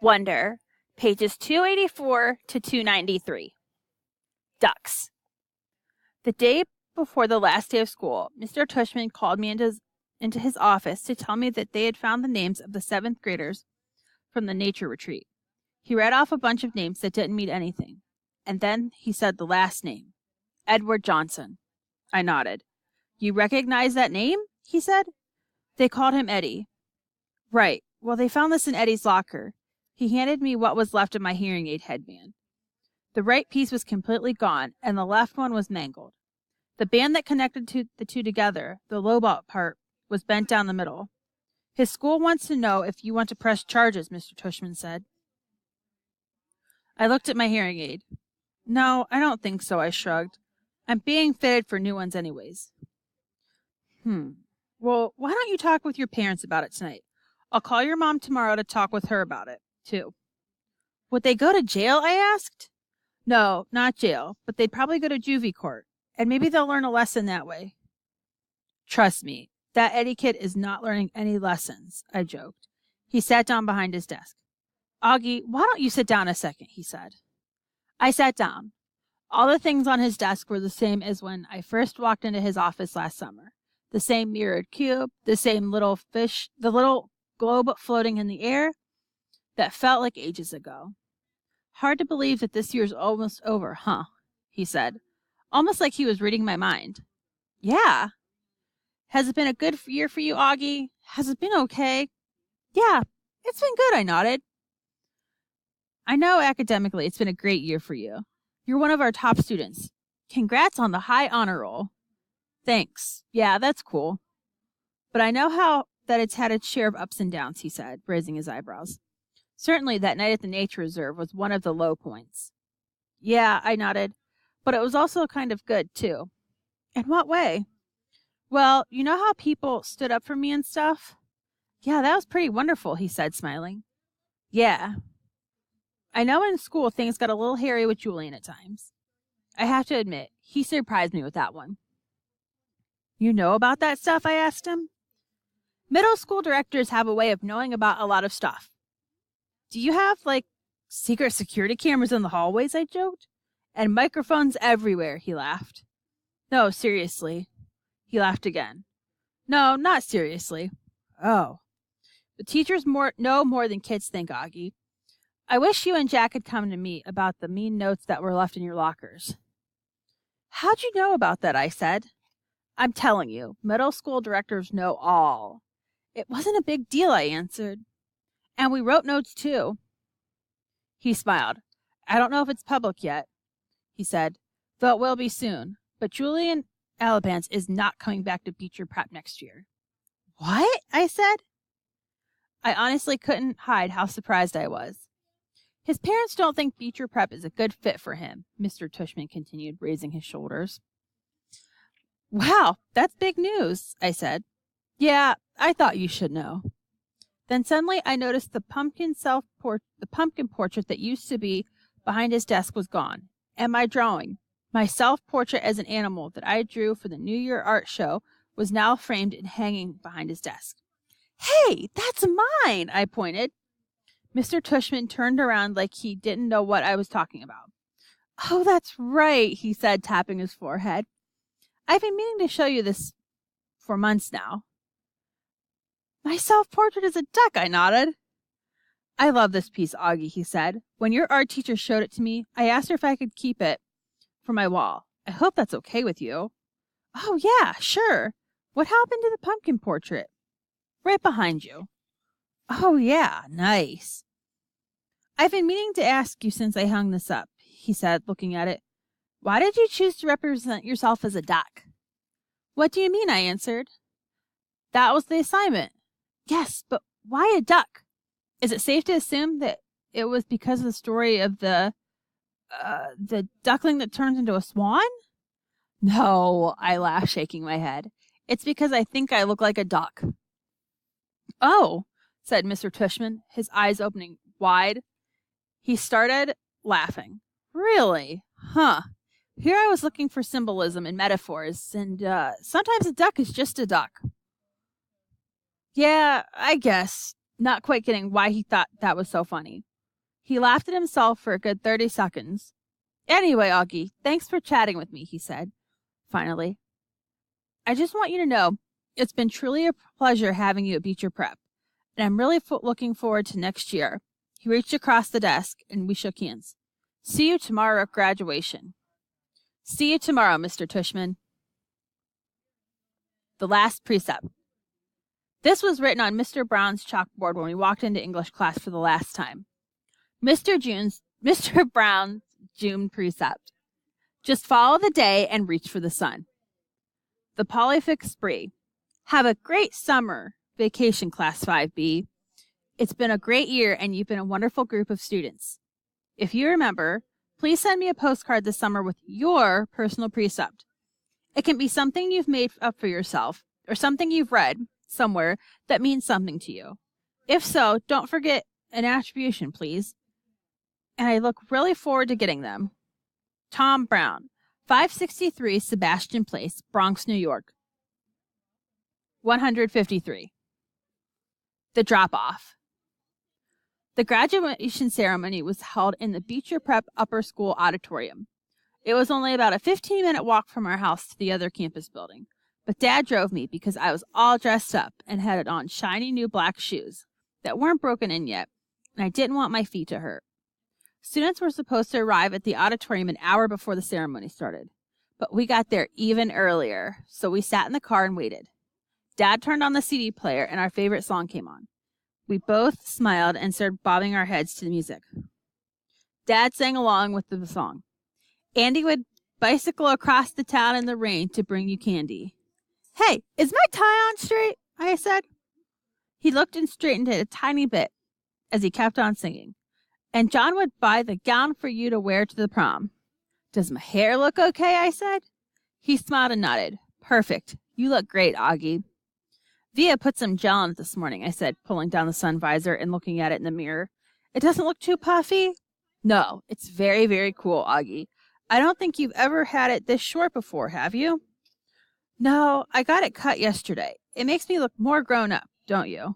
Wonder, pages 284 to 293. Ducks. The day before the last day of school, Mr. Tushman called me into his office to tell me that they had found the names of the 7th graders from the nature retreat. He read off a bunch of names that didn't mean anything, and then he said the last name, Edward Johnson. I nodded. You recognize that name? He said. They called him Eddie. Right. Well, they found this in Eddie's locker. He handed me what was left of my hearing aid headband. The right piece was completely gone, and the left one was mangled. The band that connected the two together, the lobot part, was bent down the middle. His school wants to know if you want to press charges, Mr. Tushman said. I looked at my hearing aid. No, I don't think so, I shrugged. I'm being fitted for new ones anyways. Well, why don't you talk with your parents about it tonight? I'll call your mom tomorrow to talk with her about it, too. Would they go to jail, I asked. No, not jail, but they'd probably go to juvie court, and maybe they'll learn a lesson that way. Trust me, that Eddie kid is not learning any lessons, I joked. He sat down behind his desk. Augie, why don't you sit down a second, he said. I sat down. All the things on his desk were the same as when I first walked into his office last summer. The same mirrored cube, the same little fish, the little globe floating in the air that felt like ages ago. Hard to believe that this year's almost over, huh? He said, almost like he was reading my mind. Yeah. Has it been a good year for you, Augie? Has it been okay? Yeah, it's been good, I nodded. I know academically it's been a great year for you. You're one of our top students. Congrats on the high honor roll. Thanks. Yeah, that's cool. But I know that it's had its share of ups and downs, he said, raising his eyebrows. Certainly that night at the nature reserve was one of the low points. Yeah, I nodded. But it was also kind of good, too. In what way? Well, you know how people stood up for me and stuff? Yeah, that was pretty wonderful, he said, smiling. Yeah. I know in school things got a little hairy with Julian at times. I have to admit, he surprised me with that one. You know about that stuff? I asked him. Middle school directors have a way of knowing about a lot of stuff. Do you have, secret security cameras in the hallways? I joked. And microphones everywhere, he laughed. No, seriously. He laughed again. No, not seriously. Oh. The teachers know more than kids think, Augie. I wish you and Jack had come to me about the mean notes that were left in your lockers. How'd you know about that? I said. I'm telling you, middle school directors know all. It wasn't a big deal, I answered. And we wrote notes, too. He smiled. I don't know if it's public yet, he said, though it will be soon. But Julian Alabance is not coming back to Beecher Prep next year. What? I said. I honestly couldn't hide how surprised I was. His parents don't think Beecher Prep is a good fit for him, Mr. Tushman continued, raising his shoulders. Wow, that's big news, I said. Yeah, I thought you should know. Then suddenly I noticed the pumpkin portrait that used to be behind his desk was gone, and my drawing, my self-portrait as an animal that I drew for the New Year art show, was now framed and hanging behind his desk. Hey, that's mine, I pointed. Mr. Tushman turned around like he didn't know what I was talking about. Oh, that's right, he said, tapping his forehead. I've been meaning to show you this for months now. My self-portrait is a duck, I nodded. I love this piece, Augie, he said. When your art teacher showed it to me, I asked her if I could keep it for my wall. I hope that's okay with you. Oh, yeah, sure. What happened to the pumpkin portrait? Right behind you. Oh, yeah, nice. I've been meaning to ask you since I hung this up, he said, looking at it. Why did you choose to represent yourself as a duck? What do you mean? I answered. That was the assignment. Yes, but why a duck? Is it safe to assume that it was because of the story of the duckling that turns into a swan? No, I laughed, shaking my head. It's because I think I look like a duck. Oh, said Mr. Tushman, his eyes opening wide. He started laughing. Really? Huh. Here I was looking for symbolism and metaphors, and sometimes a duck is just a duck. Yeah, I guess. Not quite getting why he thought that was so funny. He laughed at himself for a good 30 seconds. Anyway, Augie, thanks for chatting with me, he said, finally. I just want you to know it's been truly a pleasure having you at Beecher Prep, and I'm really looking forward to next year. He reached across the desk, and we shook hands. See you tomorrow at graduation. See you tomorrow, Mr. Tushman. The last precept. This was written on Mr. Brown's chalkboard when we walked into English class for the last time. Mr. Brown's June precept. Just follow the day and reach for the sun. The Polyfic Spree. Have a great summer vacation, Class 5B. It's been a great year, and you've been a wonderful group of students. If you remember, please send me a postcard this summer with your personal precept. It can be something you've made up for yourself or something you've read somewhere that means something to you. If so, don't forget an attribution, please. And I look really forward to getting them. Tom Brown, 563 Sebastian Place, Bronx, New York. 153. The drop-off. The graduation ceremony was held in the Beecher Prep Upper School Auditorium. It was only about a 15-minute walk from our house to the other campus building, but Dad drove me because I was all dressed up and had on shiny new black shoes that weren't broken in yet, and I didn't want my feet to hurt. Students were supposed to arrive at the auditorium an hour before the ceremony started, but we got there even earlier, so we sat in the car and waited. Dad turned on the CD player, and our favorite song came on. We both smiled and started bobbing our heads to the music. Dad sang along with the song. Andy would bicycle across the town in the rain to bring you candy. Hey, is my tie on straight? I said. He looked and straightened it a tiny bit as he kept on singing. And John would buy the gown for you to wear to the prom. Does my hair look okay? I said. He smiled and nodded. Perfect. You look great, Augie. Via put some gel on it this morning, I said, pulling down the sun visor and looking at it in the mirror. It doesn't look too puffy? No, it's very, very cool, Augie. I don't think you've ever had it this short before, have you? No, I got it cut yesterday. It makes me look more grown up, don't you?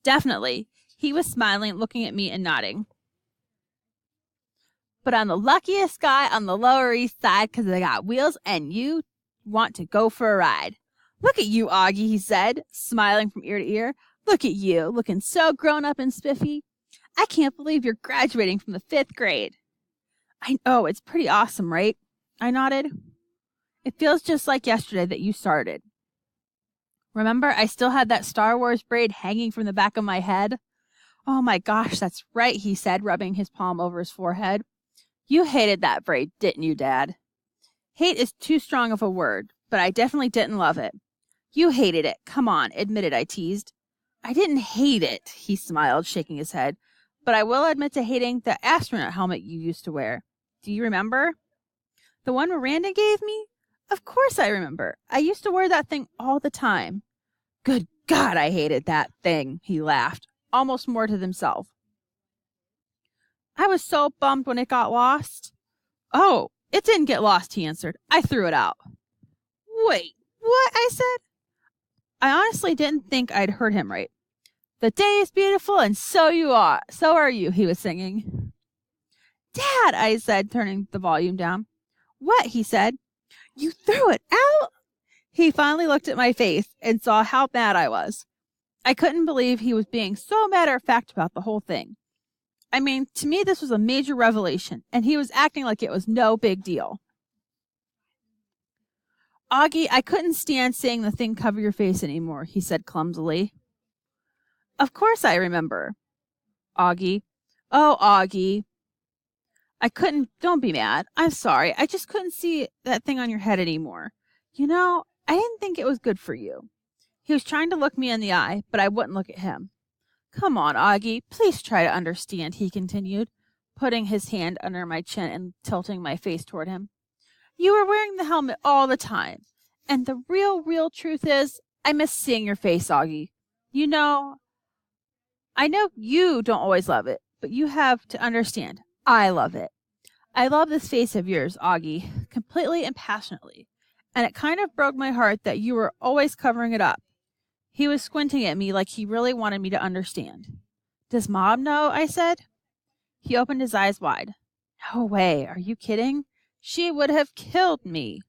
Definitely. He was smiling, looking at me and nodding. But I'm the luckiest guy on the Lower East Side because I got wheels and you want to go for a ride. Look at you, Augie, he said, smiling from ear to ear. Look at you, looking so grown up and spiffy. I can't believe you're graduating from the 5th grade. I know, it's pretty awesome, right? I nodded. It feels just like yesterday that you started. Remember, I still had that Star Wars braid hanging from the back of my head? Oh my gosh, that's right, he said, rubbing his palm over his forehead. You hated that braid, didn't you, Dad? Hate is too strong of a word, but I definitely didn't love it. You hated it. Come on, admit it, I teased. I didn't hate it, he smiled, shaking his head, but I will admit to hating the astronaut helmet you used to wear. Do you remember? The one Miranda gave me? Of course I remember. I used to wear that thing all the time. Good God, I hated that thing, he laughed, almost more to himself. I was so bummed when it got lost. Oh, it didn't get lost, he answered. I threw it out. Wait, what? I said. I honestly didn't think I'd heard him right. The day is beautiful and so you are. So are you, he was singing. Dad, I said, turning the volume down. What? He said. You threw it out? He finally looked at my face and saw how mad I was. I couldn't believe he was being so matter-of-fact about the whole thing. I mean, to me, this was a major revelation, and he was acting like it was no big deal. Augie, I couldn't stand seeing the thing cover your face anymore, he said clumsily. Of course I remember. Augie. Oh, Augie. I couldn't, don't be mad. I'm sorry. I just couldn't see that thing on your head anymore. You know, I didn't think it was good for you. He was trying to look me in the eye, but I wouldn't look at him. Come on, Augie, please try to understand, he continued, putting his hand under my chin and tilting my face toward him. You were wearing the helmet all the time, and the real truth is, I miss seeing your face, Augie. You know, I know you don't always love it, but you have to understand, I love it. I love this face of yours, Augie, completely and passionately, and it kind of broke my heart that you were always covering it up. He was squinting at me like he really wanted me to understand. Does Mom know? I said. He opened his eyes wide. No way. Are you kidding? She would have killed me.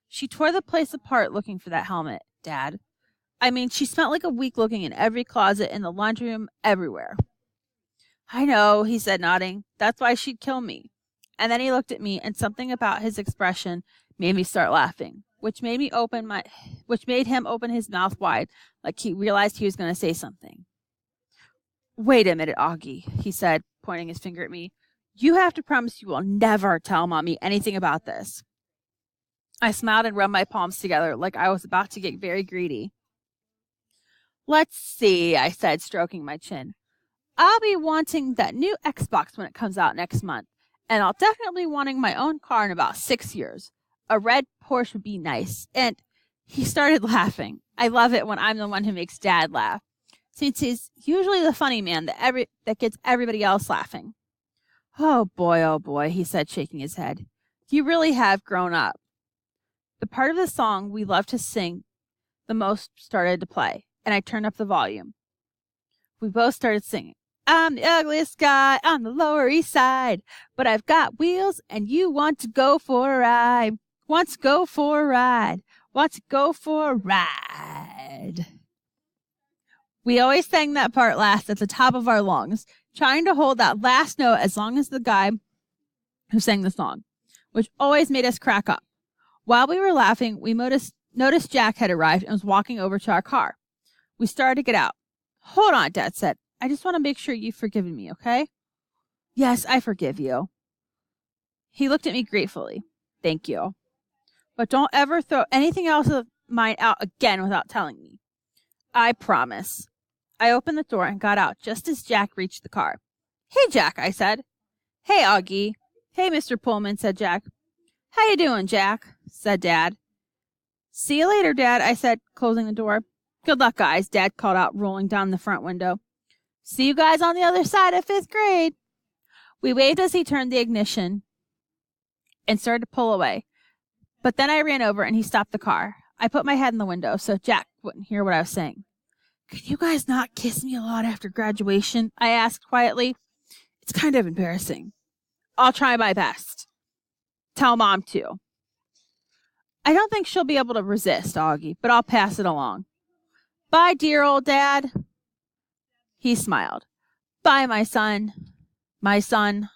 She tore the place apart looking for that helmet, Dad. I mean, she spent like a week looking in every closet, in the laundry room, everywhere. I know, he said, nodding. That's why she'd kill me. And then he looked at me, and something about his expression made me start laughing, which made him open his mouth wide, like he realized he was going to say something. Wait a minute, Augie, he said, pointing his finger at me. You have to promise you will never tell Mommy anything about this. I smiled and rubbed my palms together like I was about to get very greedy. Let's see, I said, stroking my chin. I'll be wanting that new Xbox when it comes out next month, and I'll definitely wanting my own car in about 6 years. A red Porsche would be nice. And he started laughing. I love it when I'm the one who makes Dad laugh, since he's usually the funny man that gets everybody else laughing. Oh boy, he said, shaking his head. You really have grown up. The part of the song we love to sing the most started to play, and I turned up the volume. We both started singing. I'm the ugliest guy on the Lower East Side, but I've got wheels and you want to go for a ride. Want to go for a ride. Want to go for a ride. We always sang that part last at the top of our lungs, trying to hold that last note as long as the guy who sang the song, which always made us crack up. While we were laughing, we noticed Jack had arrived and was walking over to our car. We started to get out. Hold on, Dad said. I just want to make sure you've forgiven me, okay? Yes, I forgive you. He looked at me gratefully. Thank you. But don't ever throw anything else of mine out again without telling me. I promise. I opened the door and got out just as Jack reached the car. Hey, Jack, I said. Hey, Augie. Hey, Mr. Pullman, said Jack. How you doing, Jack? Said Dad. See you later, Dad, I said, closing the door. Good luck, guys, Dad called out, rolling down the front window. See you guys on the other side of 5th grade. We waved as he turned the ignition and started to pull away. But then I ran over and he stopped the car. I put my head in the window so Jack wouldn't hear what I was saying. Can you guys not kiss me a lot after graduation? I asked quietly. It's kind of embarrassing. I'll try my best. Tell Mom too. I don't think she'll be able to resist, Augie, but I'll pass it along. Bye, dear old Dad. He smiled. Bye, my son. My son.